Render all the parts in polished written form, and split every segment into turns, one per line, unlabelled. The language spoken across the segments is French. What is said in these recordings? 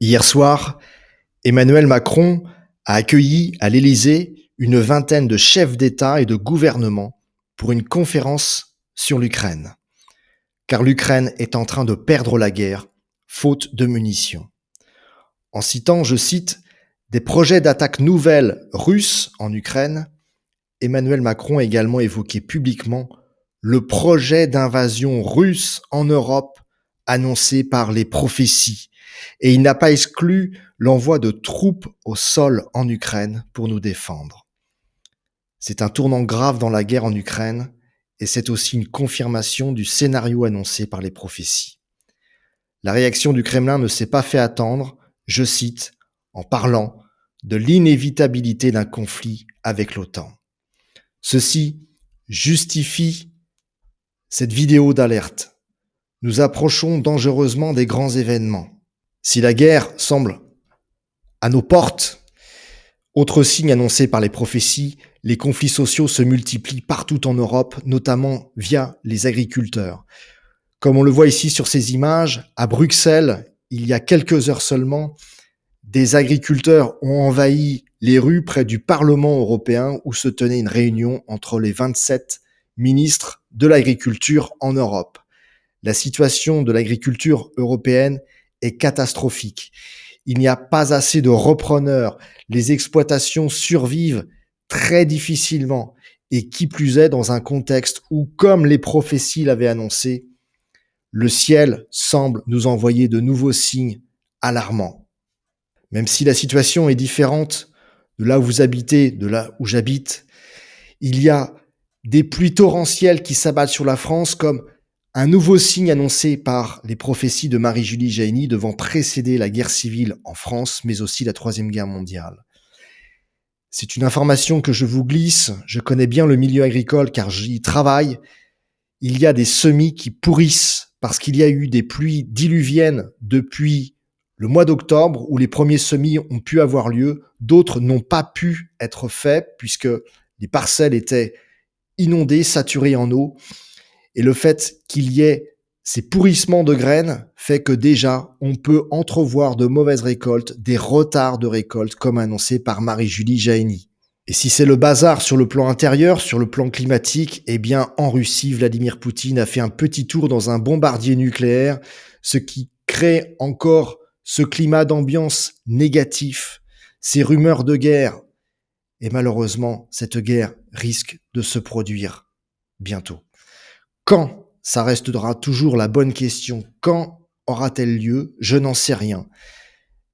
Hier soir, Emmanuel Macron a accueilli à l'Élysée une vingtaine de chefs d'État et de gouvernement pour une conférence sur l'Ukraine. Car l'Ukraine est en train de perdre la guerre, faute de munitions. En citant, je cite, des projets d'attaque nouvelles russes en Ukraine, Emmanuel Macron a également évoqué publiquement le projet d'invasion russe en Europe annoncé par les prophéties. Et il n'a pas exclu l'envoi de troupes au sol en Ukraine pour nous défendre. C'est un tournant grave dans la guerre en Ukraine et c'est aussi une confirmation du scénario annoncé par les prophéties. La réaction du Kremlin ne s'est pas fait attendre, je cite, en parlant de l'inévitabilité d'un conflit avec l'OTAN. Ceci justifie cette vidéo d'alerte. Nous approchons dangereusement des grands événements. Si la guerre semble à nos portes, autre signe annoncé par les prophéties, les conflits sociaux se multiplient partout en Europe, notamment via les agriculteurs. Comme on le voit ici sur ces images, à Bruxelles, il y a quelques heures seulement, des agriculteurs ont envahi les rues près du Parlement européen où se tenait une réunion entre les 27 ministres de l'agriculture en Europe. La situation de l'agriculture européenne est catastrophique. Il n'y a pas assez de repreneurs. Les exploitations survivent très difficilement. Et qui plus est, dans un contexte où, comme les prophéties l'avaient annoncé, le ciel semble nous envoyer de nouveaux signes alarmants. Même si la situation est différente de là où vous habitez, de là où j'habite, il y a des pluies torrentielles qui s'abattent sur la France comme un nouveau signe annoncé par les prophéties de Marie-Julie Jaïni devant précéder la guerre civile en France, mais aussi la Troisième Guerre mondiale. C'est une information que je vous glisse, je connais bien le milieu agricole car j'y travaille. Il y a des semis qui pourrissent parce qu'il y a eu des pluies diluviennes depuis le mois d'octobre où les premiers semis ont pu avoir lieu, d'autres n'ont pas pu être faits puisque les parcelles étaient inondées, saturées en eau. Et le fait qu'il y ait ces pourrissements de graines fait que déjà, on peut entrevoir de mauvaises récoltes, des retards de récolte, comme annoncé par Marie-Julie Jaïni. Et si c'est le bazar sur le plan intérieur, sur le plan climatique, eh bien, en Russie, Vladimir Poutine a fait un petit tour dans un bombardier nucléaire, ce qui crée encore ce climat d'ambiance négatif, ces rumeurs de guerre. Et malheureusement, cette guerre risque de se produire bientôt. Quand? Ça restera toujours la bonne question. Quand aura-t-elle lieu? Je n'en sais rien.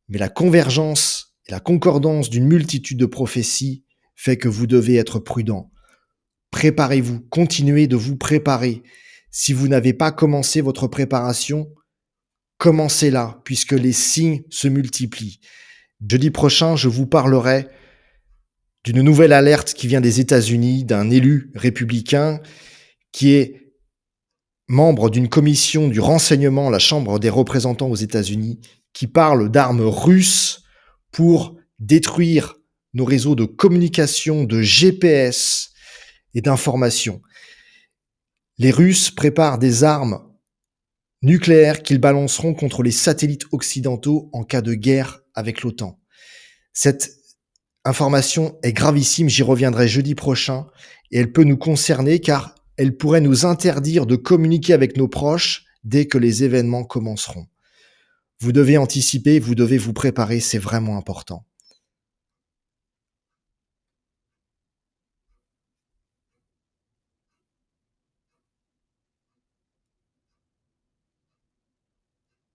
Mais la convergence et la concordance d'une multitude de prophéties fait que vous devez être prudent. Préparez-vous, continuez de vous préparer. Si vous n'avez pas commencé votre préparation, commencez-la, puisque les signes se multiplient. Jeudi prochain, je vous parlerai d'une nouvelle alerte qui vient des États-Unis, d'un élu républicain qui est membre d'une commission du renseignement, la Chambre des représentants aux États-Unis, qui parle d'armes russes pour détruire nos réseaux de communication, de GPS et d'information. Les Russes préparent des armes nucléaires qu'ils balanceront contre les satellites occidentaux en cas de guerre avec l'OTAN. Cette information est gravissime, j'y reviendrai jeudi prochain, et elle peut nous concerner car elle pourrait nous interdire de communiquer avec nos proches dès que les événements commenceront. Vous devez anticiper, vous devez vous préparer, c'est vraiment important.